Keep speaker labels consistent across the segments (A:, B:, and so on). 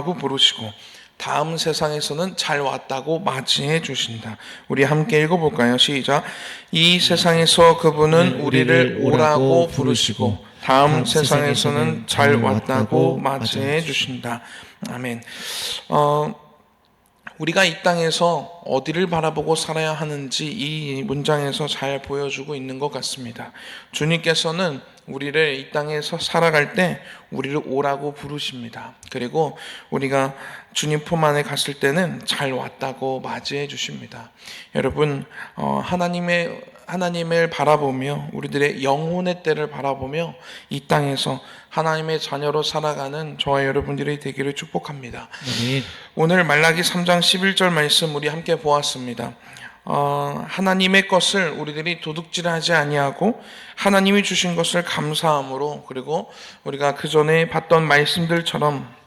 A: 오라고 부르시고 다음 세상에서는 잘 왔다고 맞이해 주신다. 우리 함께 읽어볼까요? 시작. 이 세상에서 그분은 우리를 오라고 부르시고 다음 세상에서는 잘 왔다고 맞이해 주신다. 아멘. 우리가 이 땅에서 어디를 바라보고 살아야 하는지 이 문장에서 잘 보여주고 있는 것 같습니다. 주님께서는 우리를 이 땅에서 살아갈 때 우리를 오라고 부르십니다. 그리고 우리가 주님 품 안에 갔을 때는 잘 왔다고 맞이해 주십니다. 여러분, 하나님을 바라보며 우리들의 영혼의 때를 바라보며 이 땅에서 하나님의 자녀로 살아가는 저와 여러분들이 되기를 축복합니다.
B: 네.
A: 오늘 말라기 3장 11절 말씀 우리 함께 보았습니다. 하나님의 것을 우리들이 도둑질하지 아니하고 하나님이 주신 것을 감사함으로, 그리고 우리가 그 전에 봤던 말씀들처럼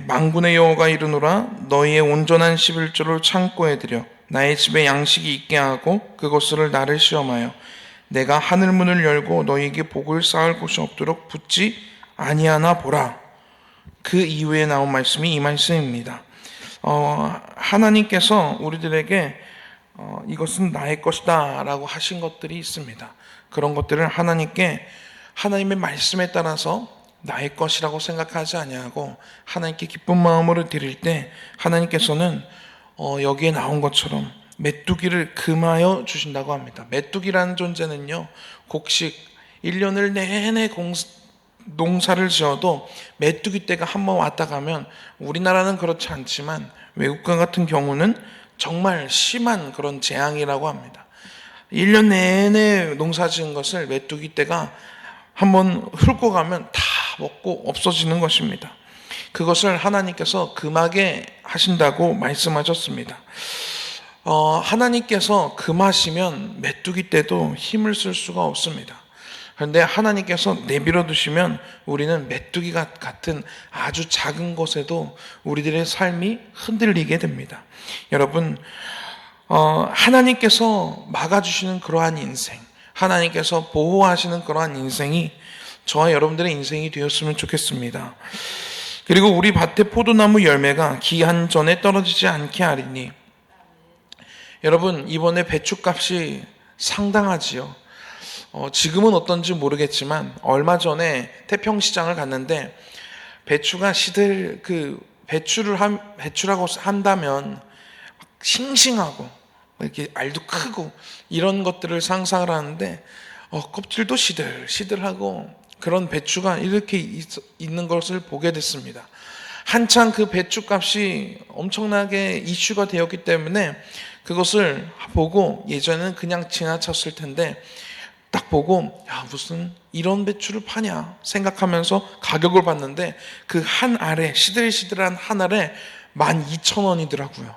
A: 만군의 여호와가 이르노라 너희의 온전한 11조를 창고에 들여 나의 집에 양식이 있게 하고 그것을 나를 시험하여 내가 하늘문을 열고 너희에게 복을 쌓을 곳이 없도록 붙지 아니하나 보라. 그 이후에 나온 말씀이 이 말씀입니다. 하나님께서 우리들에게 이것은 나의 것이다 라고 하신 것들이 있습니다. 그런 것들을 하나님의 말씀에 따라서 나의 것이라고 생각하지 아니하고 하나님께 기쁜 마음으로 드릴 때 하나님께서는 여기에 나온 것처럼 메뚜기를 금하여 주신다고 합니다. 메뚜기라는 존재는요, 곡식 1년을 내내 농사를 지어도 메뚜기 때가 한번 왔다 가면, 우리나라는 그렇지 않지만 외국과 같은 경우는 정말 심한 그런 재앙이라고 합니다. 1년 내내 농사 지은 것을 메뚜기 때가 한번 훑고 가면 다 먹고 없어지는 것입니다. 그것을 하나님께서 금하게 하신다고 말씀하셨습니다. 하나님께서 금하시면 메뚜기 때도 힘을 쓸 수가 없습니다. 그런데 하나님께서 내버려 두시면 우리는 메뚜기가 같은 아주 작은 것에도 우리들의 삶이 흔들리게 됩니다. 여러분, 하나님께서 막아주시는 그러한 인생, 하나님께서 보호하시는 그러한 인생이 저와 여러분들의 인생이 되었으면 좋겠습니다. 그리고 우리 밭의 포도나무 열매가 기한 전에 떨어지지 않게 하리니. 여러분, 이번에 배추값이 상당하지요. 지금은 어떤지 모르겠지만 얼마 전에 태평시장을 갔는데 배추가 배추라고 한다면 싱싱하고 이렇게 알도 크고 이런 것들을 상상을 하는데 껍질도 시들시들하고 그런 배추가 이렇게 있는 것을 보게 됐습니다. 한창 그 배추값이 엄청나게 이슈가 되었기 때문에 그것을 보고, 예전에는 그냥 지나쳤을 텐데 딱 보고 무슨 이런 배추를 파냐 생각하면서 가격을 봤는데 그 한 알에, 시들시들한 한 알에 12,000원이더라고요.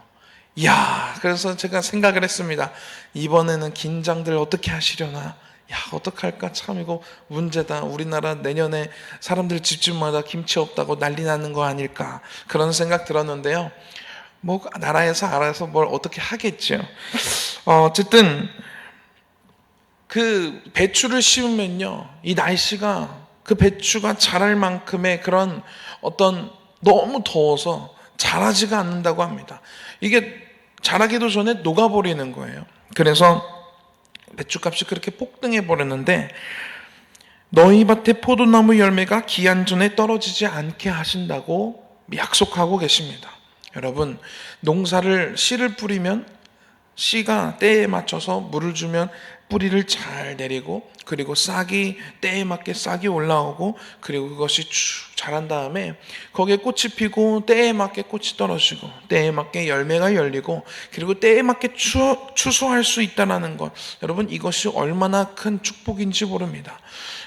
A: 이야, 그래서 제가 생각을 했습니다. 이번에는 긴장들 어떻게 하시려나? 어떡할까? 참 이거 문제다. 우리나라 내년에 사람들 집집마다 김치 없다고 난리 나는 거 아닐까? 그런 생각 들었는데요. 나라에서 알아서 뭘 어떻게 하겠죠. 어쨌든 그 배추를 심으면요, 이 날씨가 그 배추가 자랄 만큼의 그런 어떤, 너무 더워서 자라지가 않는다고 합니다. 이게 자라기도 전에 녹아버리는 거예요. 그래서 배추값이 그렇게 폭등해 버렸는데, 너희 밭의 포도나무 열매가 기한 전에 떨어지지 않게 하신다고 약속하고 계십니다. 여러분, 씨를 뿌리면 씨가 때에 맞춰서 물을 주면 뿌리를 잘 내리고, 그리고 싹이 때에 맞게 싹이 올라오고, 그리고 그것이 쭉 자란 다음에 거기에 꽃이 피고 때에 맞게 꽃이 떨어지고 때에 맞게 열매가 열리고, 그리고 때에 맞게 추수할 수 있다는 것, 여러분, 이것이 얼마나 큰 축복인지 모릅니다.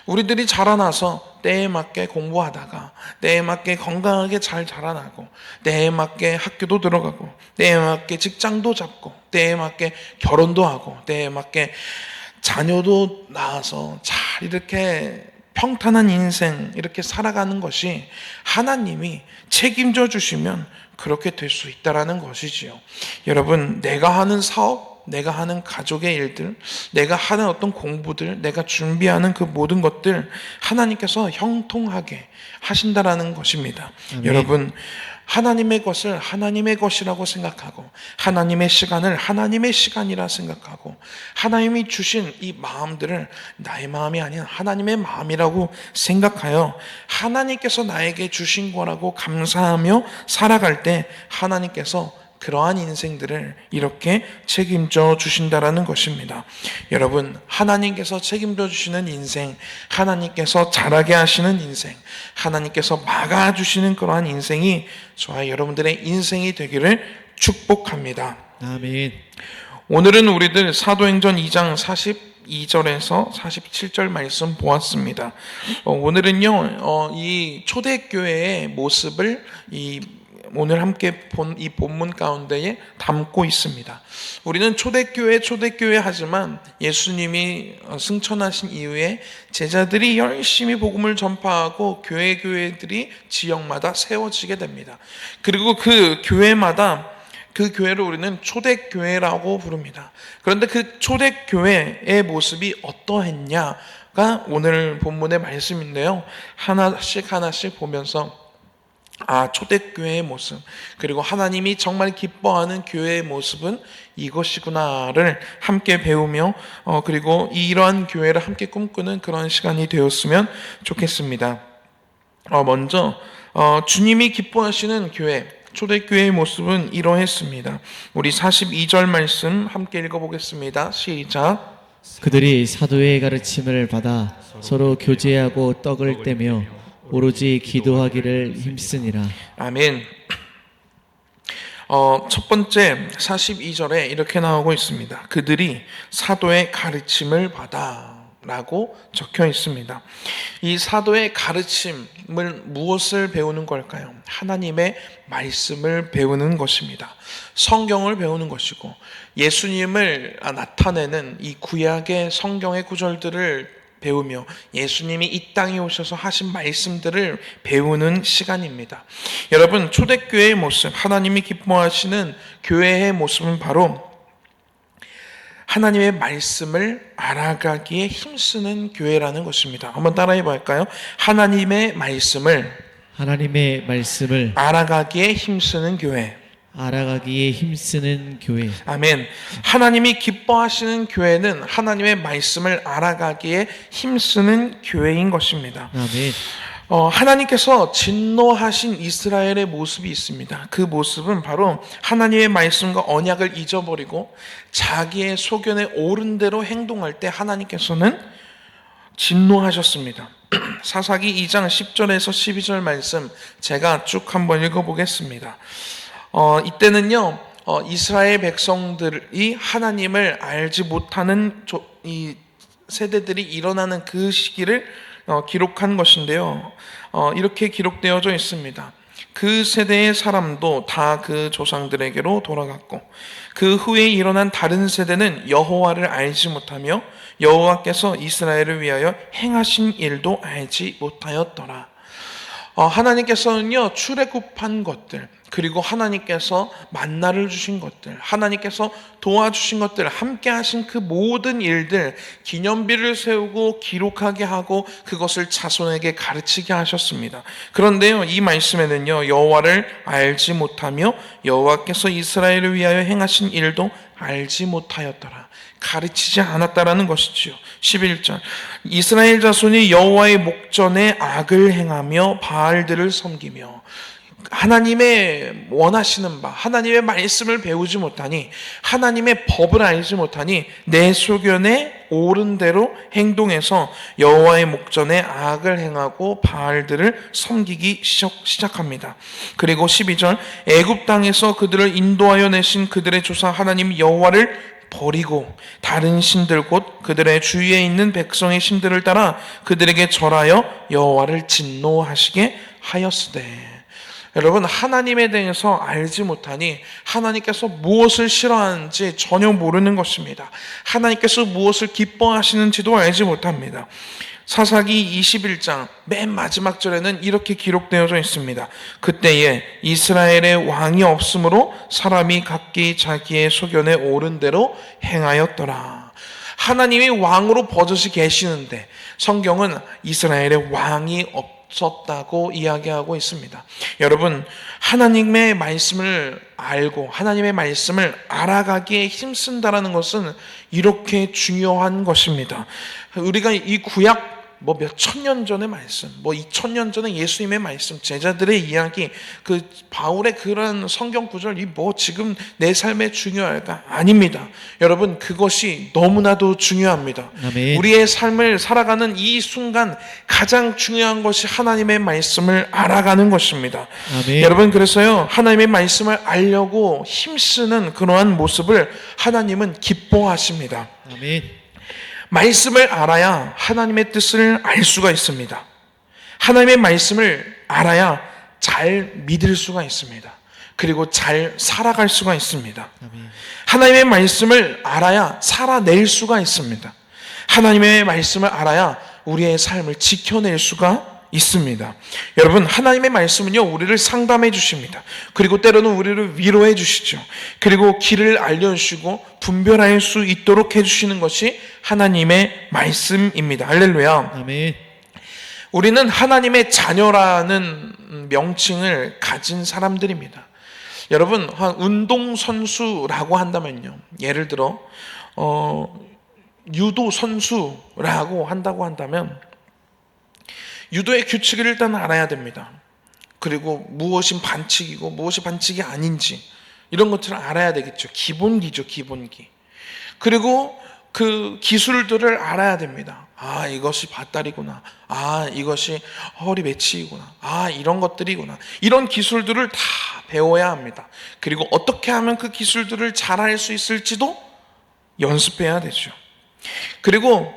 A: 우리들이 자라나서 때에 맞게 공부하다가 때에 맞게 건강하게 잘 자라나고 때에 맞게 학교도 들어가고 때에 맞게 직장도 잡고 때에 맞게 결혼도 하고 때에 맞게 자녀도 낳아서 잘 이렇게 평탄한 인생 이렇게 살아가는 것이 하나님이 책임져 주시면 그렇게 될 수 있다라는 것이지요. 여러분, 내가 하는 사업, 내가 하는 가족의 일들, 내가 하는 어떤 공부들, 내가 준비하는 그 모든 것들 하나님께서 형통하게 하신다라는 것입니다.
B: 아멘.
A: 여러분, 하나님의 것을 하나님의 것이라고 생각하고 하나님의 시간을 하나님의 시간이라 생각하고 하나님이 주신 이 마음들을 나의 마음이 아닌 하나님의 마음이라고 생각하여 하나님께서 나에게 주신 거라고 감사하며 살아갈 때 하나님께서 그러한 인생들을 이렇게 책임져 주신다라는 것입니다. 여러분, 하나님께서 책임져 주시는 인생, 하나님께서 자라게 하시는 인생, 하나님께서 막아주시는 그러한 인생이 저와 여러분들의 인생이 되기를 축복합니다.
B: 아멘.
A: 오늘은 우리들 사도행전 2장 42절에서 47절 말씀 보았습니다. 오늘은요, 이 초대교회의 모습을 오늘 함께 본 이 본문 가운데에 담고 있습니다. 우리는 초대교회 하지만 예수님이 승천하신 이후에 제자들이 열심히 복음을 전파하고 교회들이 지역마다 세워지게 됩니다. 그리고 그 교회마다 그 교회를 우리는 초대교회라고 부릅니다. 그런데 그 초대교회의 모습이 어떠했냐가 오늘 본문의 말씀인데요. 하나씩 보면서 초대교회의 모습, 그리고 하나님이 정말 기뻐하는 교회의 모습은 이것이구나를 함께 배우며 그리고 이러한 교회를 함께 꿈꾸는 그런 시간이 되었으면 좋겠습니다. 먼저 주님이 기뻐하시는 교회, 초대교회의 모습은 이러했습니다. 우리 42절 말씀 함께 읽어보겠습니다. 시작.
B: 그들이 사도의 가르침을 받아 서로 교제하고 떡을 떼며 오로지 기도하기를 힘쓰니라.
A: 아멘. 첫 번째 42절에 이렇게 나오고 있습니다. 그들이 사도의 가르침을 받아 라고 적혀 있습니다. 이 사도의 가르침을 무엇을 배우는 걸까요? 하나님의 말씀을 배우는 것입니다. 성경을 배우는 것이고 예수님을 나타내는 이 구약의 성경의 구절들을 배우며 예수님이 이 땅에 오셔서 하신 말씀들을 배우는 시간입니다. 여러분, 초대교회의 모습, 하나님이 기뻐하시는 교회의 모습은 바로 하나님의 말씀을 알아가기에 힘쓰는 교회라는 것입니다. 한번 따라해 볼까요? 하나님의 말씀을 알아가기에 힘쓰는 교회.
B: 알아가기에 힘쓰는 교회.
A: 아멘. 하나님이 기뻐하시는 교회는 하나님의 말씀을 알아가기에 힘쓰는 교회인 것입니다.
B: 아멘.
A: 하나님께서 진노하신 이스라엘의 모습이 있습니다. 그 모습은 바로 하나님의 말씀과 언약을 잊어버리고 자기의 소견에 옳은 대로 행동할 때 하나님께서는 진노하셨습니다. 사사기 2장 10절에서 12절 말씀 제가 쭉 한번 읽어보겠습니다. 이때는요, 이스라엘 백성들이 하나님을 알지 못하는 이 세대들이 일어나는 그 시기를 기록한 것인데요. 이렇게 기록되어져 있습니다. 그 세대의 사람도 다 그 조상들에게로 돌아갔고 그 후에 일어난 다른 세대는 여호와를 알지 못하며 여호와께서 이스라엘을 위하여 행하신 일도 알지 못하였더라. 하나님께서는요, 출애굽한 것들, 그리고 하나님께서 만나를 주신 것들, 하나님께서 도와주신 것들, 함께 하신 그 모든 일들, 기념비를 세우고 기록하게 하고 그것을 자손에게 가르치게 하셨습니다. 그런데요, 이 말씀에는요, 여호와를 알지 못하며 여호와께서 이스라엘을 위하여 행하신 일도 알지 못하였더라. 가르치지 않았다라는 것이지요. 11절. 이스라엘 자손이 여호와의 목전에 악을 행하며 바알들을 섬기며 하나님의 원하시는 바, 하나님의 말씀을 배우지 못하니, 하나님의 법을 알지 못하니 내 소견에 옳은 대로 행동해서 여호와의 목전에 악을 행하고 바알들을 섬기기 시작합니다. 그리고 12절. 애굽 땅에서 그들을 인도하여 내신 그들의 조사 하나님 여호와를 버리고 다른 신들 곧 그들의 주위에 있는 백성의 신들을 따라 그들에게 절하여 여호와를 진노하시게 하였으되. 여러분, 하나님에 대해서 알지 못하니 하나님께서 무엇을 싫어하는지 전혀 모르는 것입니다. 하나님께서 무엇을 기뻐하시는지도 알지 못합니다. 사사기 21장 맨 마지막 절에는 이렇게 기록되어져 있습니다. 그때에 이스라엘의 왕이 없으므로 사람이 각기 자기의 소견에 옳은 대로 행하였더라. 하나님이 왕으로 버젓이 계시는데 성경은 이스라엘의 왕이 없었다고 이야기하고 있습니다. 여러분, 하나님의 말씀을 알고 하나님의 말씀을 알아가기에 힘쓴다라는 것은 이렇게 중요한 것입니다. 우리가 이 구약 몇 천 년 전의 말씀, 2000년 전에 예수님의 말씀, 제자들의 이야기, 그 바울의 그런 성경 구절이 지금 내 삶에 중요할까? 아닙니다. 여러분, 그것이 너무나도 중요합니다.
B: 아멘.
A: 우리의 삶을 살아가는 이 순간 가장 중요한 것이 하나님의 말씀을 알아가는 것입니다.
B: 아멘.
A: 여러분, 그래서요, 하나님의 말씀을 알려고 힘쓰는 그러한 모습을 하나님은 기뻐하십니다.
B: 아멘.
A: 말씀을 알아야 하나님의 뜻을 알 수가 있습니다. 하나님의 말씀을 알아야 잘 믿을 수가 있습니다. 그리고 잘 살아갈 수가 있습니다.
B: 아멘.
A: 하나님의 말씀을 알아야 살아낼 수가 있습니다. 하나님의 말씀을 알아야 우리의 삶을 지켜낼 수가 있습니다. 여러분, 하나님의 말씀은요, 우리를 상담해 주십니다. 그리고 때로는 우리를 위로해 주시죠. 그리고 길을 알려주시고 분별할 수 있도록 해주시는 것이 하나님의 말씀입니다. 할렐루야.
B: 아멘.
A: 우리는 하나님의 자녀라는 명칭을 가진 사람들입니다. 여러분, 운동선수라고 한다면요, 예를 들어 유도 선수라고 한다고 한다면 유도의 규칙을 일단 알아야 됩니다. 그리고 무엇이 반칙이고 무엇이 반칙이 아닌지 이런 것들을 알아야 되겠죠. 기본기죠, 기본기. 그리고 그 기술들을 알아야 됩니다. 아, 이것이 밧다리구나. 아, 이것이 허리 매치이구나. 아, 이런 것들이구나. 이런 기술들을 다 배워야 합니다. 그리고 어떻게 하면 그 기술들을 잘할 수 있을지도 연습해야 되죠. 그리고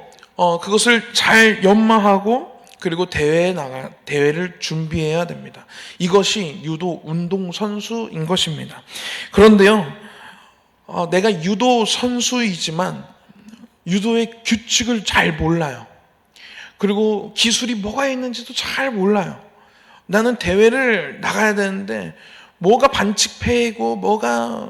A: 그것을 잘 연마하고 그리고 대회를 준비해야 됩니다. 이것이 유도 운동 선수인 것입니다. 그런데요, 내가 유도 선수이지만 유도의 규칙을 잘 몰라요. 그리고 기술이 뭐가 있는지도 잘 몰라요. 나는 대회를 나가야 되는데 뭐가 반칙패이고 뭐가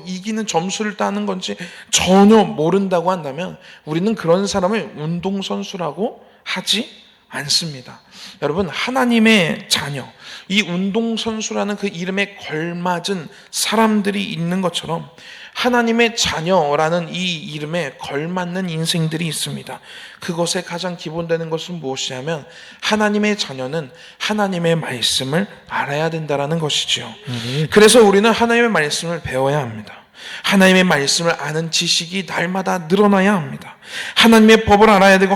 A: 이기는 점수를 따는 건지 전혀 모른다고 한다면 우리는 그런 사람을 운동선수라고 하지 않습니다. 여러분, 하나님의 자녀, 이 운동선수라는 그 이름에 걸맞은 사람들이 있는 것처럼 하나님의 자녀라는 이 이름에 걸맞는 인생들이 있습니다. 그것의 가장 기본되는 것은 무엇이냐면 하나님의 자녀는 하나님의 말씀을 알아야 된다는 것이죠. 그래서 우리는 하나님의 말씀을 배워야 합니다. 하나님의 말씀을 아는 지식이 날마다 늘어나야 합니다. 하나님의 법을 알아야 되고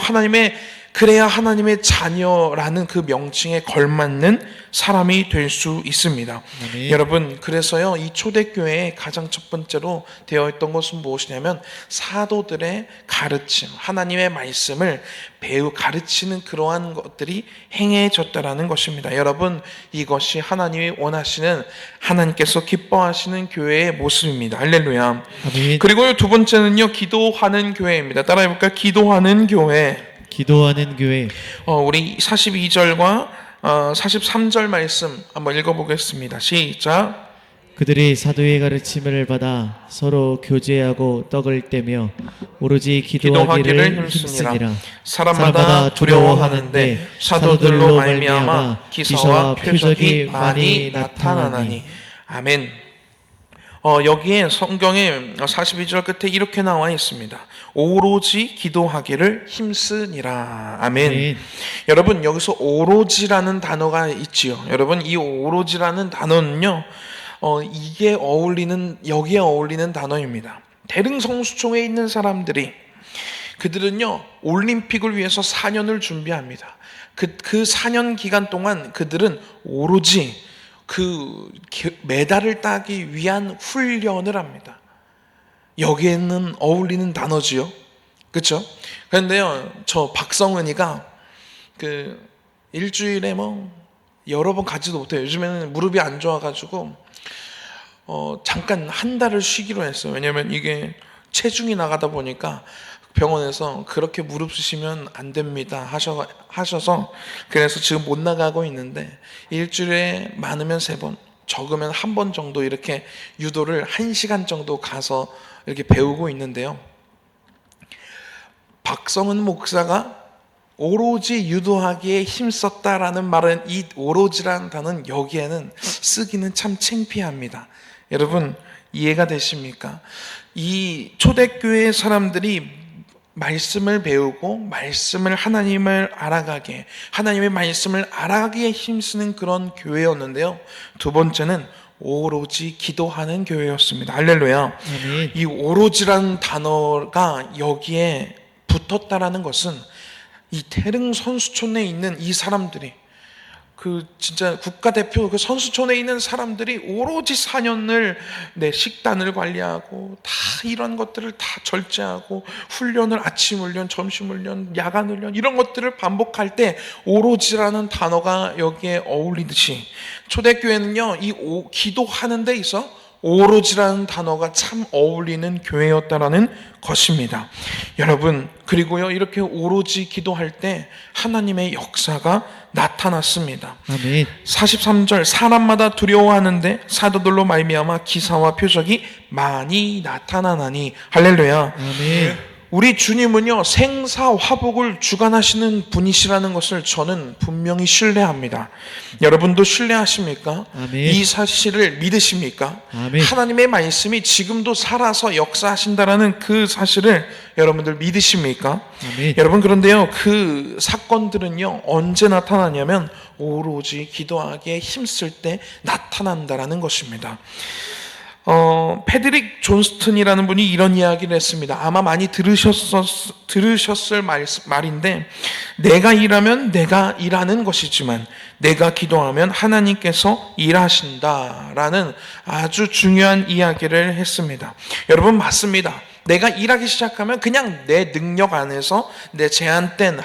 A: 그래야 하나님의 자녀라는 그 명칭에 걸맞는 사람이 될 수 있습니다.
B: 아멘.
A: 여러분, 그래서요, 이 초대교회에 가장 첫 번째로 되어 있던 것은 무엇이냐면 사도들의 가르침, 하나님의 말씀을 가르치는 그러한 것들이 행해졌다라는 것입니다. 여러분, 이것이 하나님이 원하시는, 하나님께서 기뻐하시는 교회의 모습입니다. 할렐루야.
B: 아멘.
A: 그리고 두 번째는요, 기도하는 교회입니다. 따라해볼까요? 기도하는 교회.
B: 기도하는 교회.
A: 우리 42절과 43절 말씀 한번 읽어보겠습니다. 시작.
B: 그들이 사도의 가르침을 받아 서로 교제하고 떡을 떼며 오로지 기도하기를 힘쓰니라.
A: 사람마다 두려워하는데 사도들로 말미암아 기사와 표적이 많이 나타나나니. 아멘. 여기에 성경에 42절 끝에 이렇게 나와 있습니다. 오로지 기도하기를 힘쓰니라. 아멘.
B: 아멘.
A: 여러분, 여기서 오로지라는 단어가 있지요. 여러분, 이 오로지라는 단어는요, 여기에 어울리는 단어입니다. 대릉성수총에 있는 사람들이, 그들은요, 올림픽을 위해서 4년을 준비합니다. 그 4년 기간 동안 그들은 오로지 그 메달을 따기 위한 훈련을 합니다. 여기에는 어울리는 단어지요. 그렇죠? 그런데요, 저 박성은이가 일주일에 여러 번 가지도 못해요. 요즘에는 무릎이 안 좋아가지고 잠깐 한 달을 쉬기로 했어요. 왜냐면 이게 체중이 나가다 보니까 병원에서 그렇게 무릎 쓰시면 안 됩니다 하셔서 그래서 지금 못 나가고 있는데 일주일에 많으면 3번, 적으면 1번 정도 이렇게 유도를 1시간 정도 가서 이렇게 배우고 있는데요. 박성은 목사가 오로지 유도하기에 힘썼다라는 말은, 이 오로지라는 단어는 여기에는 쓰기는 참 창피합니다. 여러분 이해가 되십니까? 이 초대교회 사람들이 말씀을 배우고 말씀을 하나님을 알아가게, 하나님의 말씀을 알아가기에 힘쓰는 그런 교회였는데요. 두 번째는 오로지 기도하는 교회였습니다. 할렐루야.
B: 아멘.
A: 이 오로지라는 단어가 여기에 붙었다라는 것은 이 태릉 선수촌에 있는 이 사람들이, 그 진짜 국가대표 그 선수촌에 있는 사람들이 오로지 4년을 내 식단을 관리하고 다 이런 것들을 다 절제하고 훈련을, 아침 훈련, 점심 훈련, 야간 훈련 이런 것들을 반복할 때 오로지라는 단어가 여기에 어울리듯이 초대교회는요, 이 기도하는 데 있어 오로지라는 단어가 참 어울리는 교회였다라는 것입니다. 여러분, 그리고요, 이렇게 오로지 기도할 때 하나님의 역사가 나타났습니다.
B: 아멘.
A: 43절, 사람마다 두려워하는데 사도들로 말미암아 기사와 표적이 많이 나타나나니. 할렐루야.
B: 아멘.
A: 우리 주님은요, 생사화복을 주관하시는 분이시라는 것을 저는 분명히 신뢰합니다. 여러분도 신뢰하십니까?
B: 아멘.
A: 이 사실을 믿으십니까?
B: 아멘.
A: 하나님의 말씀이 지금도 살아서 역사하신다라는 그 사실을 여러분들 믿으십니까?
B: 아멘.
A: 여러분, 그런데요, 그 사건들은요 언제 나타나냐면 오로지 기도하기에 힘쓸 때 나타난다라는 것입니다. 패드릭 존스턴이라는 분이 이런 이야기를 했습니다. 아마 많이 들으셨을 말인데, 내가 일하면 내가 일하는 것이지만 내가 기도하면 하나님께서 일하신다라는 아주 중요한 이야기를 했습니다. 여러분, 맞습니다. 내가 일하기 시작하면 그냥 내 능력 안에서, 내 제한된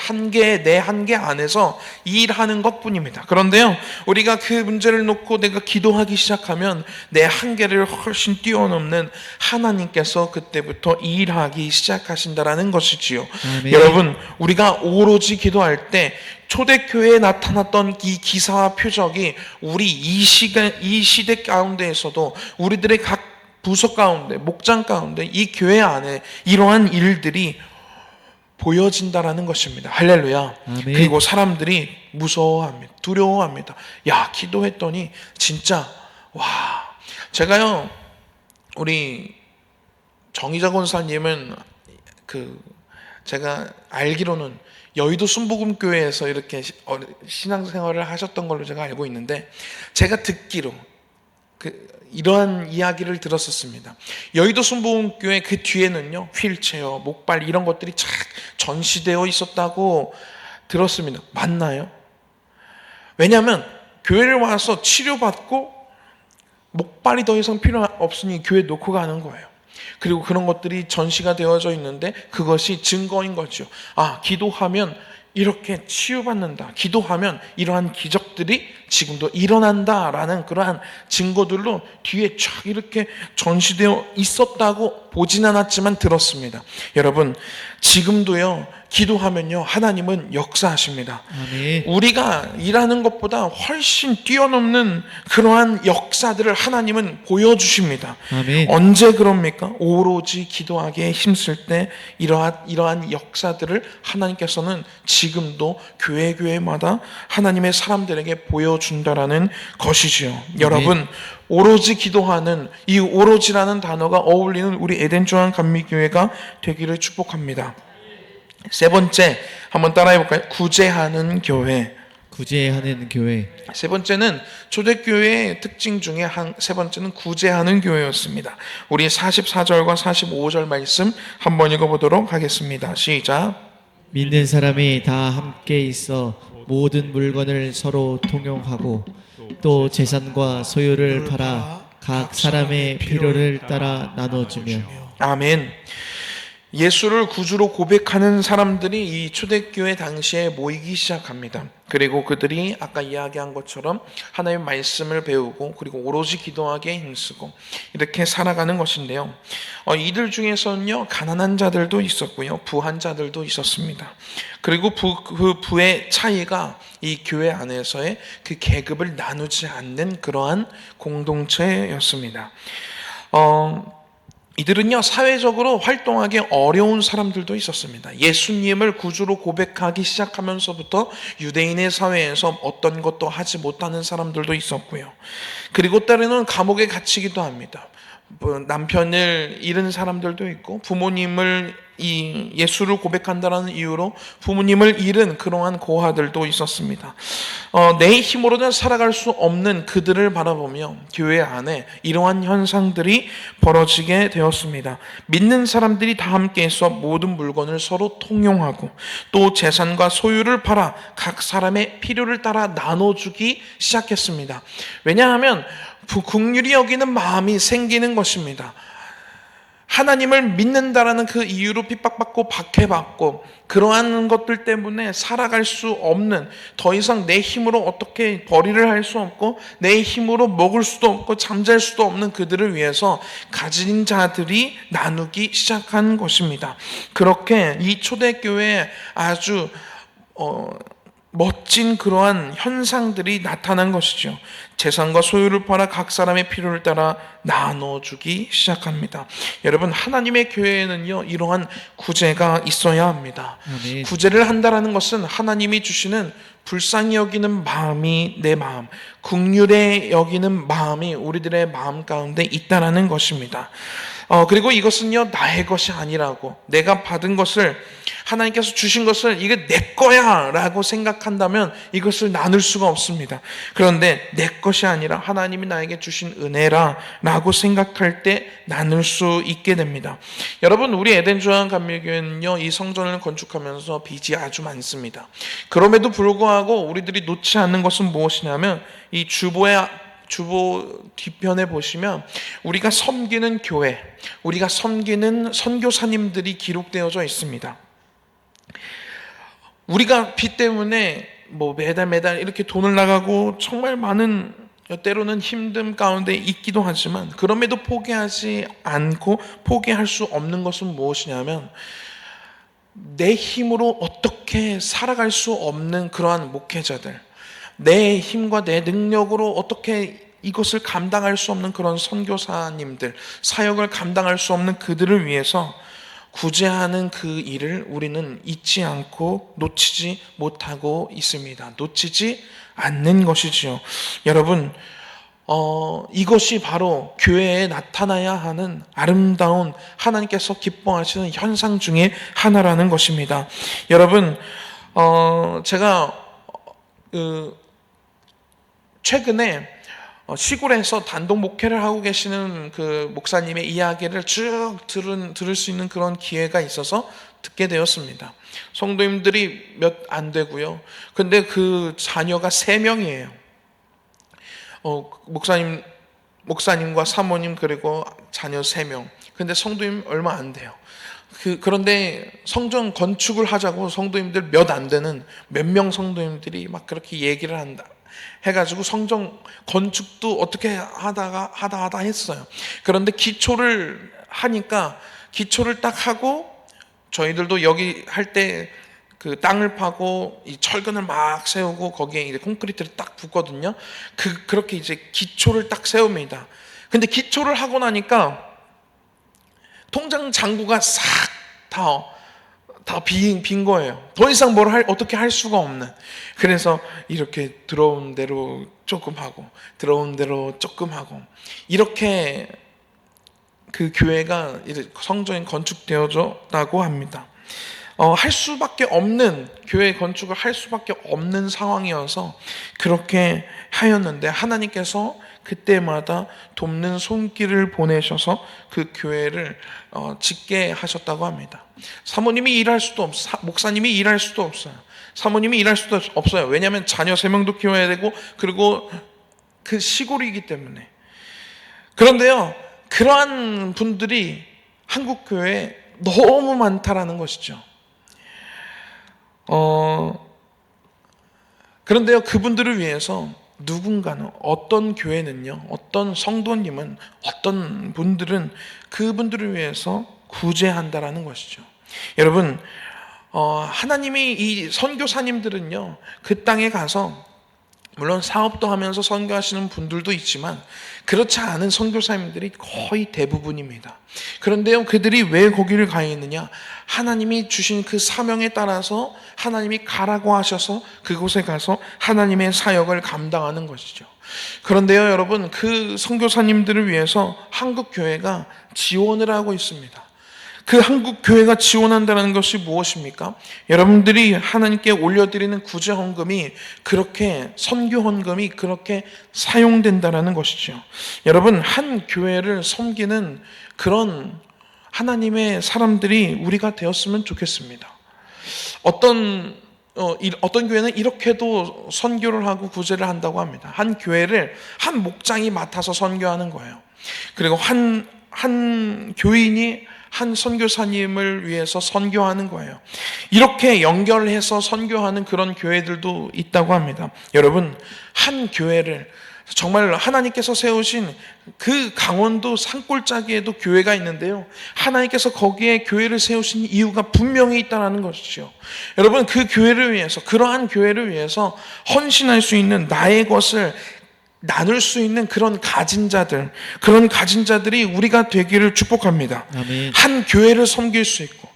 A: 내 한계 안에서 일하는 것뿐입니다. 그런데요, 우리가 그 문제를 놓고 내가 기도하기 시작하면 내 한계를 훨씬 뛰어넘는 하나님께서 그때부터 일하기 시작하신다라는 것이지요.
B: 아멘.
A: 여러분, 우리가 오로지 기도할 때 초대교회에 나타났던 이 기사와 표적이 우리 이 시대 가운데에서도 우리들의 각 부서 가운데, 목장 가운데, 이 교회 안에 이러한 일들이 보여진다라는 것입니다. 할렐루야.
B: 아멘.
A: 그리고 사람들이 무서워합니다. 두려워합니다. 야, 기도했더니 진짜, 와. 제가요, 우리 정의자 권사님은 제가 알기로는 여의도 순복음교회에서 이렇게 신앙생활을 하셨던 걸로 제가 알고 있는데, 제가 듣기로 이러한 이야기를 들었었습니다. 여의도 순복음교회 그 뒤에는요, 휠체어, 목발 이런 것들이 쫙 전시되어 있었다고 들었습니다. 맞나요? 왜냐하면 교회를 와서 치료받고 목발이 더 이상 필요 없으니 교회 놓고 가는 거예요. 그리고 그런 것들이 전시가 되어져 있는데 그것이 증거인 거죠. 아, 기도하면 이렇게 치유받는다, 기도하면 이러한 기적들이 지금도 일어난다라는 그러한 증거들로 뒤에 쫙 이렇게 전시되어 있었다고 보진 않았지만 들었습니다. 여러분, 지금도요, 기도하면요 하나님은 역사하십니다.
B: 아멘.
A: 우리가 일하는 것보다 훨씬 뛰어넘는 그러한 역사들을 하나님은 보여주십니다.
B: 아멘.
A: 언제 그럽니까? 오로지 기도하기에 힘쓸 때 이러한 역사들을 하나님께서는 지금도 교회마다 하나님의 사람들에게 보여준다라는 것이지요. 여러분, 오로지 기도하는 이 오로지라는 단어가 어울리는 우리 에덴중앙 감리교회가 되기를 축복합니다. 세 번째, 한번 따라해 볼까요? 구제하는 교회.
B: 구제하는 교회.
A: 세 번째는 초대교회의 특징 중에 세 번째는 구제하는 교회였습니다. 우리 44절과 45절 말씀 한번 읽어보도록 하겠습니다. 시작.
B: 믿는 사람이 다 함께 있어 모든 물건을 서로 통용하고 또 재산과 소유를 팔아 각 사람의 필요를 따라 나눠주며.
A: 아멘. 예수를 구주로 고백하는 사람들이 이 초대교회 당시에 모이기 시작합니다. 그리고 그들이 아까 이야기한 것처럼 하나님의 말씀을 배우고 그리고 오로지 기도하기에 힘쓰고 이렇게 살아가는 것인데요. 이들 중에서는요, 가난한 자들도 있었고요, 부한 자들도 있었습니다. 그리고 그 부의 차이가 이 교회 안에서의 그 계급을 나누지 않는 그러한 공동체였습니다. 이들은요, 사회적으로 활동하기 어려운 사람들도 있었습니다. 예수님을 구주로 고백하기 시작하면서부터 유대인의 사회에서 어떤 것도 하지 못하는 사람들도 있었고요. 그리고 때로는 감옥에 갇히기도 합니다. 남편을 잃은 사람들도 있고, 부모님을 예수를 고백한다는 이유로 부모님을 잃은 그러한 고아들도 있었습니다. 내 힘으로는 살아갈 수 없는 그들을 바라보며 교회 안에 이러한 현상들이 벌어지게 되었습니다. 믿는 사람들이 다 함께해서 모든 물건을 서로 통용하고 또 재산과 소유를 팔아 각 사람의 필요를 따라 나눠주기 시작했습니다. 왜냐하면 긍휼히 여기는 마음이 생기는 것입니다. 하나님을 믿는다라는 그 이유로 핍박받고 박해받고 그러한 것들 때문에 살아갈 수 없는, 더 이상 내 힘으로 어떻게 벌이를 할 수 없고 내 힘으로 먹을 수도 없고 잠잘 수도 없는 그들을 위해서 가진 자들이 나누기 시작한 것입니다. 그렇게 이 초대교회에 아주 멋진 그러한 현상들이 나타난 것이죠. 재산과 소유를 팔아 각 사람의 필요를 따라 나눠주기 시작합니다. 여러분, 하나님의 교회에는요, 이러한 구제가 있어야 합니다.
B: 아멘.
A: 구제를 한다라는 것은 하나님이 주시는 불쌍히 여기는 마음이 내 마음, 긍휼히 여기는 마음이 우리들의 마음 가운데 있다라는 것입니다. 그리고 이것은요, 나의 것이 아니라고, 내가 받은 것을, 하나님께서 주신 것을 이게 내 거야 라고 생각한다면 이것을 나눌 수가 없습니다. 그런데 내 것이 아니라 하나님이 나에게 주신 은혜라 라고 생각할 때 나눌 수 있게 됩니다. 여러분, 우리 에덴조항감리교회는요, 이 성전을 건축하면서 빚이 아주 많습니다. 그럼에도 불구하고 우리들이 놓지 않는 것은 무엇이냐면, 이 주보 뒤편에 보시면 우리가 섬기는 교회, 우리가 섬기는 선교사님들이 기록되어져 있습니다. 우리가 빚 때문에 매달 이렇게 돈을 나가고 정말 많은, 때로는 힘듦 가운데 있기도 하지만 그럼에도 포기하지 않고 포기할 수 없는 것은 무엇이냐면, 내 힘으로 어떻게 살아갈 수 없는 그러한 목회자들, 내 힘과 내 능력으로 어떻게 이것을 감당할 수 없는 그런 선교사님들, 사역을 감당할 수 없는 그들을 위해서 구제하는 그 일을 우리는 잊지 않고 놓치지 못하고 있습니다. 놓치지 않는 것이지요. 여러분, 이것이 바로 교회에 나타나야 하는 아름다운, 하나님께서 기뻐하시는 현상 중에 하나라는 것입니다. 여러분, 제가 최근에 시골에서 단독 목회를 하고 계시는 그 목사님의 이야기를 쭉 들을 수 있는 그런 기회가 있어서 듣게 되었습니다. 성도님들이 몇 안 되고요. 근데 그 자녀가 3명이에요. 목사님과 사모님 그리고 자녀 3명. 근데 성도님 얼마 안 돼요. 그런데 성전 건축을 하자고 성도님들 몇 안 되는 몇 명 성도님들이 막 그렇게 얘기를 한다. 해가지고 성전 건축도 어떻게 하다 했어요. 그런데 기초를 하니까, 기초를 딱 하고, 저희들도 여기 할 때 그 땅을 파고 이 철근을 막 세우고 거기에 이제 콘크리트를 딱 붓거든요. 그렇게 이제 기초를 딱 세웁니다. 근데 기초를 하고 나니까 통장 잔고가 싹 다 빈 거예요. 더 이상 어떻게 할 수가 없는. 그래서 이렇게 들어온 대로 조금 하고, 들어온 대로 조금 하고, 이렇게 그 교회가 이제 성전이 건축되어졌다고 합니다. 할 수밖에 없는, 교회 건축을 할 수밖에 없는 상황이어서 그렇게 하였는데, 하나님께서 그때마다 돕는 손길을 보내셔서 그 교회를 짓게 하셨다고 합니다. 사모님이 일할 수도 목사님이 일할 수도 없어요. 사모님이 일할 수도 없어요. 왜냐하면 자녀 3명도 키워야 되고, 그리고 그 시골이기 때문에. 그런데요, 그러한 분들이 한국 교회에 너무 많다라는 것이죠. 그런데요, 그분들을 위해서 누군가는, 어떤 교회는요, 어떤 성도님은, 어떤 분들은 그분들을 위해서 구제한다라는 것이죠. 여러분, 하나님이 이 선교사님들은요, 그 땅에 가서 물론 사업도 하면서 선교하시는 분들도 있지만 그렇지 않은 선교사님들이 거의 대부분입니다. 그런데요, 그들이 왜 거기를 가 있느냐? 하나님이 주신 그 사명에 따라서 하나님이 가라고 하셔서 그곳에 가서 하나님의 사역을 감당하는 것이죠. 그런데요, 여러분, 그 선교사님들을 위해서 한국 교회가 지원을 하고 있습니다. 그 한국 교회가 지원한다는 것이 무엇입니까? 여러분들이 하나님께 올려드리는 구제 헌금이 그렇게, 선교 헌금이 그렇게 사용된다는 것이죠. 여러분, 한 교회를 섬기는 그런 하나님의 사람들이 우리가 되었으면 좋겠습니다. 어떤 교회는 이렇게도 선교를 하고 구제를 한다고 합니다. 한 교회를 한 목장이 맡아서 선교하는 거예요. 그리고 한 교인이 한 선교사님을 위해서 선교하는 거예요. 이렇게 연결해서 선교하는 그런 교회들도 있다고 합니다. 여러분, 한 교회를, 정말 하나님께서 세우신 그 강원도 산골짜기에도 교회가 있는데요, 하나님께서 거기에 교회를 세우신 이유가 분명히 있다는 것이죠. 여러분, 그 교회를 위해서, 그러한 교회를 위해서 헌신할 수 있는, 나의 것을 나눌 수 있는 그런 가진 자들이 우리가 되기를 축복합니다.
B: 아멘.
A: 한 교회를 섬길 수 있고,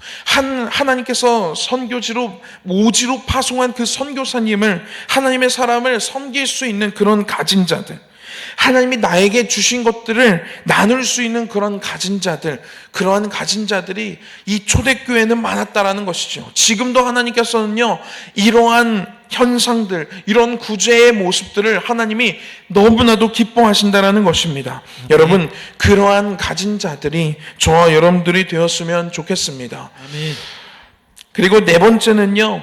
A: 하나님께서 선교지로, 오지로 파송한 그 선교사님을, 하나님의 사람을 섬길 수 있는 그런 가진 자들, 하나님이 나에게 주신 것들을 나눌 수 있는 그런 가진 자들, 그러한 가진 자들이 이 초대교회는 많았다라는 것이죠. 지금도 하나님께서는요, 이러한 현상들, 이런 구제의 모습들을 하나님이 너무나도 기뻐하신다라는 것입니다. 여러분, 그러한 가진 자들이 저와 여러분들이 되었으면 좋겠습니다.
B: 아멘.
A: 그리고 네 번째는요,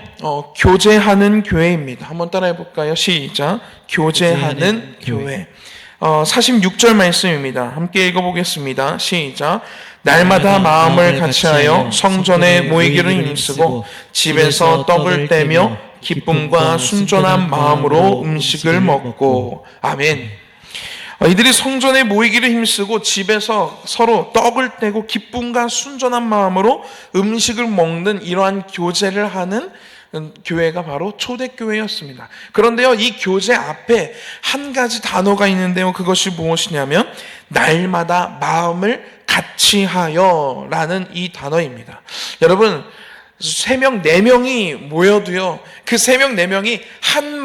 A: 교제하는 교회입니다. 한번 따라해 볼까요? 시작. 교제하는 교회. 46절 말씀입니다. 함께 읽어보겠습니다. 시작. 날마다 마음을 같이하여 성전에 모이기를 힘쓰고 집에서 떡을 떼며 기쁨과 순전한 마음으로 음식을 먹고. 아멘. 이들이 성전에 모이기를 힘쓰고 집에서 서로 떡을 떼고 기쁨과 순전한 마음으로 음식을 먹는 이러한 교제를 하는 교회가 바로 초대교회였습니다. 그런데요, 이 교제 앞에 한 가지 단어가 있는데요, 그것이 무엇이냐면 날마다 마음을 같이 하여 라는 이 단어입니다. 여러분, 3명, 4명이 모여도요, 그 3명, 4명이 한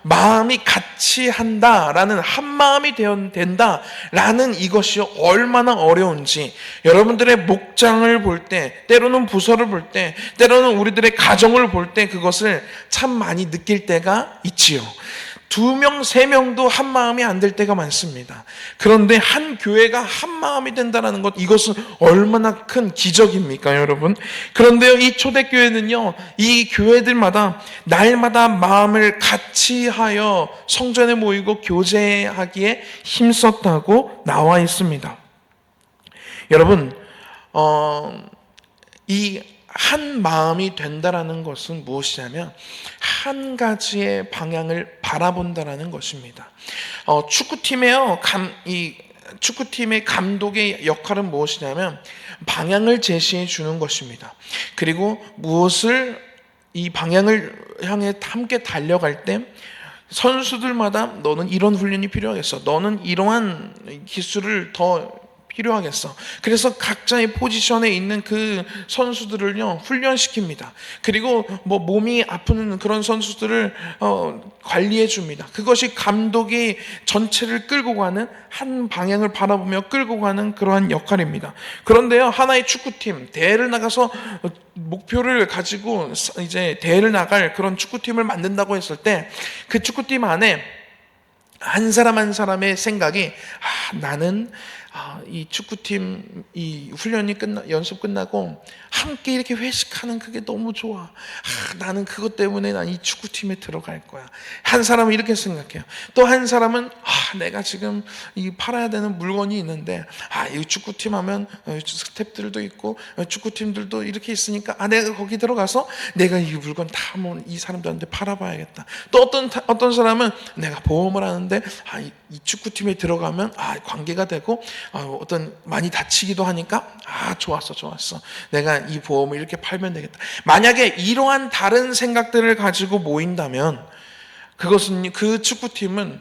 A: 마음이 같이 한다라는, 한 마음이 된다라는 이것이 얼마나 어려운지, 여러분들의 목장을 볼 때, 때로는 부서를 볼 때, 때로는 우리들의 가정을 볼 때 그것을 참 많이 느낄 때가 있지요. 2명, 3명도 한 마음이 안 될 때가 많습니다. 그런데 한 교회가 한 마음이 된다는 것, 이것은 얼마나 큰 기적입니까, 여러분? 그런데요, 이 초대교회는요, 이 교회들마다 날마다 마음을 같이 하여 성전에 모이고 교제하기에 힘썼다고 나와 있습니다. 여러분, 이 한 마음이 된다라는 것은 무엇이냐면 한 가지의 방향을 바라본다라는 것입니다. 축구팀의 감독의 역할은 무엇이냐면 방향을 제시해 주는 것입니다. 그리고 무엇을, 이 방향을 향해 함께 달려갈 때 선수들마다 너는 이런 훈련이 필요하겠어, 너는 이러한 기술을 더 필요하겠어. 그래서 각자의 포지션에 있는 그 선수들을요, 훈련시킵니다. 그리고 몸이 아픈 그런 선수들을 관리해 줍니다. 그것이 감독이 전체를 끌고 가는, 한 방향을 바라보며 끌고 가는 그러한 역할입니다. 그런데요, 하나의 축구팀, 대회를 나가서 목표를 가지고 이제 대회를 나갈 그런 축구팀을 만든다고 했을 때 그 축구팀 안에 한 사람 한 사람의 생각이, 나는 이 축구팀 이 훈련이 연습 끝나고 함께 이렇게 회식하는 그게 너무 좋아. 나는 그것 때문에 난 이 축구팀에 들어갈 거야. 한 사람은 이렇게 생각해요. 또 한 사람은 내가 지금 이 팔아야 되는 물건이 있는데 이 축구팀 하면 스태프들도 있고 축구팀들도 이렇게 있으니까 내가 거기 들어가서 내가 이 물건 다 한번 이 사람들한테 팔아봐야겠다. 또 어떤 사람은 내가 보험을 하는데 이 축구팀에 들어가면 관계가 되고 어떤 많이 다치기도 하니까 좋았어 내가 이 보험을 이렇게 팔면 되겠다. 만약에 이러한 다른 생각들을 가지고 모인다면 그것은 그 축구팀은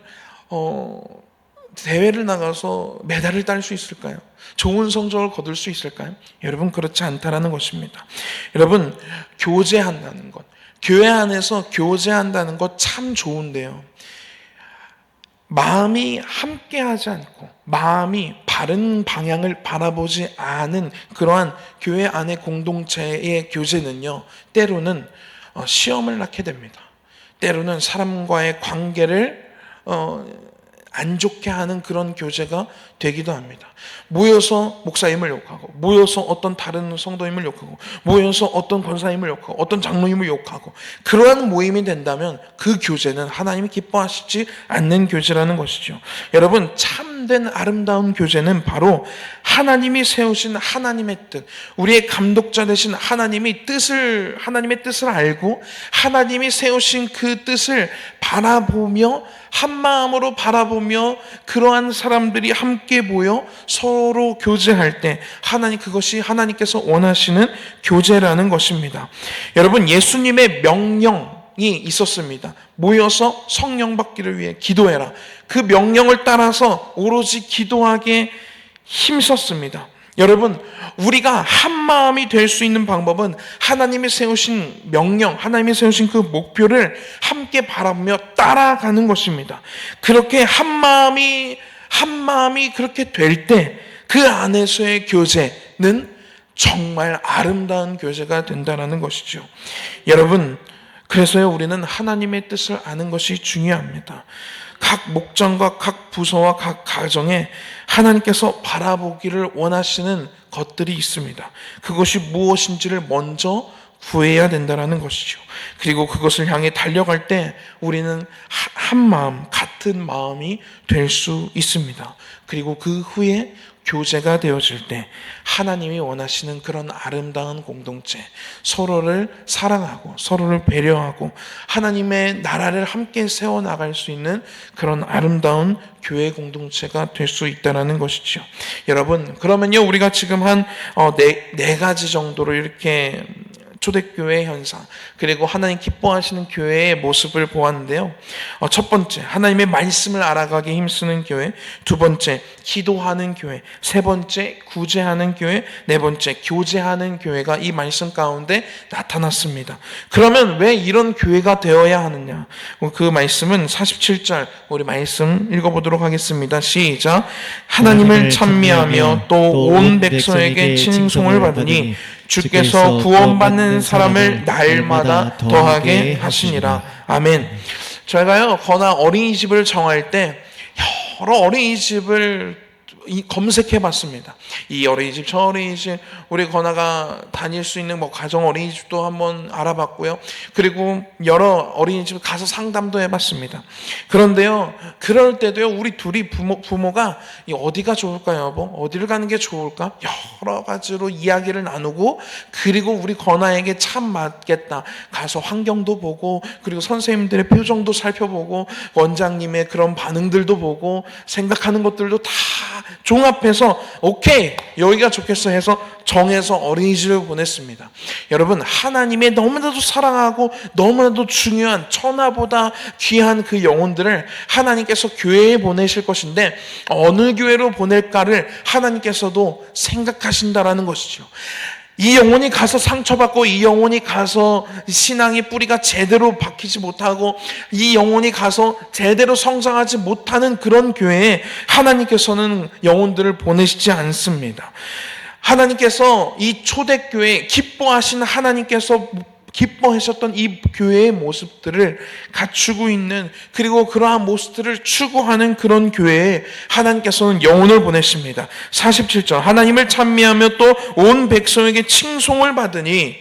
A: 대회를 나가서 메달을 딸 수 있을까요? 좋은 성적을 거둘 수 있을까요? 여러분, 그렇지 않다라는 것입니다. 여러분, 교제한다는 것, 교회 안에서 교제한다는 것 참 좋은데요, 마음이 함께하지 않고 마음이 바른 방향을 바라보지 않은 그러한 교회 안의 공동체의 교제는요, 때로는 시험을 낳게 됩니다. 때로는 사람과의 관계를 안 좋게 하는 그런 교제가 되기도 합니다. 모여서 목사님을 욕하고, 모여서 어떤 다른 성도님을 욕하고, 모여서 어떤 권사님을 욕하고, 어떤 장로님을 욕하고, 그러한 모임이 된다면 그 교제는 하나님이 기뻐하시지 않는 교제라는 것이죠. 여러분, 참된 아름다운 교제는 바로 하나님이 세우신 하나님의 뜻, 우리의 감독자 되신 하나님의 뜻을 알고 하나님이 세우신 그 뜻을 바라보며 한마음으로 바라보며 그러한 사람들이 함께 모여 서로 교제할 때 그것이 하나님께서 원하시는 교제라는 것입니다. 여러분, 예수님의 명령이 있었습니다. 모여서 성령 받기를 위해 기도해라. 그 명령을 따라서 오로지 기도하게 힘썼습니다. 여러분, 우리가 한 마음이 될 수 있는 방법은 하나님이 세우신 명령, 하나님이 세우신 그 목표를 함께 바라보며 따라가는 것입니다. 그렇게 한 마음이 그렇게 될 때 그 안에서의 교제는 정말 아름다운 교제가 된다는 것이죠. 여러분, 그래서요, 우리는 하나님의 뜻을 아는 것이 중요합니다. 각 목장과 각 부서와 각 가정에 하나님께서 바라보기를 원하시는 것들이 있습니다. 그것이 무엇인지를 먼저 구해야 된다는 것이죠. 그리고 그것을 향해 달려갈 때 우리는 한 마음, 같은 마음이 될 수 있습니다. 그리고 그 후에 교제가 되어질 때 하나님이 원하시는 그런 아름다운 공동체, 서로를 사랑하고 서로를 배려하고 하나님의 나라를 함께 세워나갈 수 있는 그런 아름다운 교회 공동체가 될 수 있다는 것이죠. 여러분, 그러면요, 우리가 지금 한 네 가지 정도로 이렇게 초대교회 현상, 그리고 하나님 기뻐하시는 교회의 모습을 보았는데요. 첫 번째, 하나님의 말씀을 알아가기 힘쓰는 교회. 두 번째, 기도하는 교회. 세 번째, 구제하는 교회. 네 번째, 교제하는 교회가 이 말씀 가운데 나타났습니다. 그러면 왜 이런 교회가 되어야 하느냐? 그 말씀은 47절 우리 말씀 읽어보도록 하겠습니다. 시작. 하나님을 찬미하며 또 온 백성에게 칭송을 받으니 주께서 구원받는 사람을 날마다 더하게 하시니라. 아멘. 저희가요, 거나 어린이집을 정할 때 여러 어린이집을 검색해 봤습니다. 이 어린이집, 저 어린이집, 우리 건아가 다닐 수 있는 가정 어린이집도 한번 알아봤고요. 그리고 여러 어린이집 가서 상담도 해봤습니다. 그런데요, 그럴 때도요, 우리 둘이 부모가 어디가 좋을까요, 여보? 어디를 가는 게 좋을까? 여러 가지로 이야기를 나누고, 그리고 우리 건아에게 참 맞겠다. 가서 환경도 보고, 그리고 선생님들의 표정도 살펴보고, 원장님의 그런 반응들도 보고, 생각하는 것들도 다 종합해서 오케이, 여기가 좋겠어 해서 정해서 어린이집을 보냈습니다. 여러분, 하나님의 너무나도 사랑하고 너무나도 중요한 천하보다 귀한 그 영혼들을 하나님께서 교회에 보내실 것인데 어느 교회로 보낼까를 하나님께서도 생각하신다라는 것이죠. 이 영혼이 가서 상처받고, 이 영혼이 가서 신앙의 뿌리가 제대로 박히지 못하고, 이 영혼이 가서 제대로 성장하지 못하는 그런 교회에 하나님께서는 영혼들을 보내시지 않습니다. 하나님께서 이 초대교회, 기뻐하신 하나님께서 기뻐하셨던 이 교회의 모습들을 갖추고 있는, 그리고 그러한 모습들을 추구하는 그런 교회에 하나님께서는 영혼을 보내십니다. 47절, 하나님을 찬미하며 또 온 백성에게 칭송을 받으니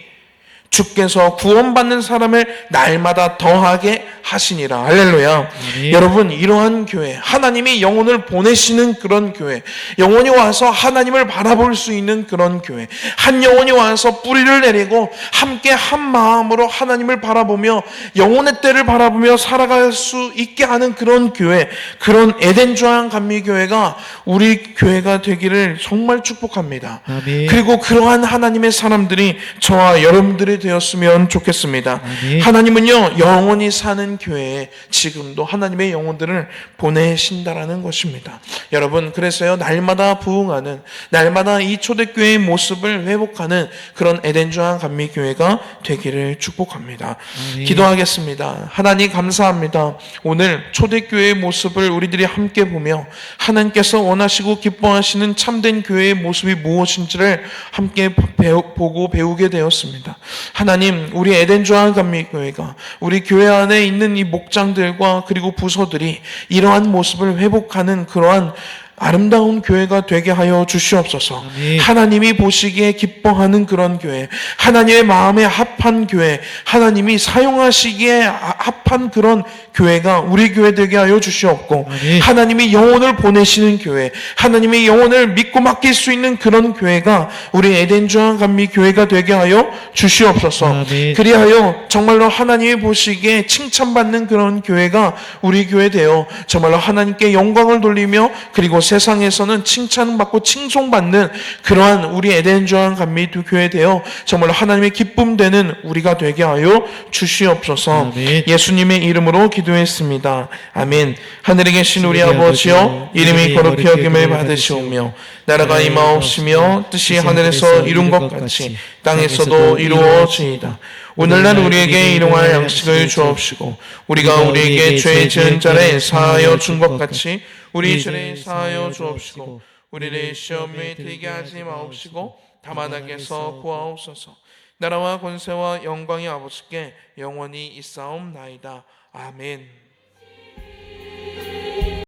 A: 주께서 구원받는 사람을 날마다 더하게 하시니라. 할렐루야.
B: 아멘.
A: 여러분, 이러한 교회, 하나님이 영혼을 보내시는 그런 교회, 영혼이 와서 하나님을 바라볼 수 있는 그런 교회, 한 영혼이 와서 뿌리를 내리고 함께 한 마음으로 하나님을 바라보며 영혼의 때를 바라보며 살아갈 수 있게 하는 그런 교회, 그런 에덴 조항 감리교회가 우리 교회가 되기를 정말 축복합니다.
B: 아멘.
A: 그리고 그러한 하나님의 사람들이 저와 여러분들이 되었으면 좋겠습니다.
B: 아멘.
A: 하나님은요, 영원히 사는 교회에 지금도 하나님의 영혼들을 보내신다라는 것입니다. 여러분, 그래서요, 날마다 부흥하는, 날마다 이 초대교회의 모습을 회복하는 그런 에덴 조항 감리교회가 되기를 축복합니다.
B: 아멘.
A: 기도하겠습니다. 하나님 감사합니다. 오늘 초대교회의 모습을 우리들이 함께 보며 하나님께서 원하시고 기뻐하시는 참된 교회의 모습이 무엇인지를 함께 보고 배우게 되었습니다. 하나님, 우리 에덴 조항 감리교회가 우리 교회 안에 있는 이 목장들과 그리고 부서들이 이러한 모습을 회복하는 그러한 아름다운 교회가 되게 하여 주시옵소서.
B: 아멘.
A: 하나님이 보시기에 기뻐하는 그런 교회, 하나님의 마음에 합한 교회, 하나님이 사용하시기에 합한 그런 교회가 우리 교회 되게 하여 주시옵고,
B: 아멘.
A: 하나님이 영혼을 보내시는 교회, 하나님의 영혼을 믿고 맡길 수 있는 그런 교회가 우리 에덴 조항 감리 교회가 되게 하여 주시옵소서.
B: 아멘.
A: 그리하여 정말로 하나님이 보시기에 칭찬받는 그런 교회가 우리 교회 되어 정말로 하나님께 영광을 돌리며, 그리고 세상에서는 칭찬받고 칭송받는 그러한 우리 에덴 조항 감리 교회 되어 정말로 하나님의 기쁨 되는 우리가 되게 하여 주시옵소서.
B: 아멘.
A: 예수님의 이름으로 기도했습니다. 아멘. 하늘에 계신 우리 아버지여, 이름이 거룩히 여김을 받으시오며 나라가 임하옵시며 뜻이 하늘에서 이룬 것 같이 땅에서도 이루어지이다. 오늘날 우리에게 일용할 양식을 주옵시고 우리가 우리에게 죄 지은 자를 사하여 준 것 같이 우리 죄를 사하여 주옵시고 우리를 시험에 들게 하지 마옵시고 다만 악에서 구하옵소서. 나라와 권세와 영광이 아버지께 영원히 있사옵나이다. 아멘.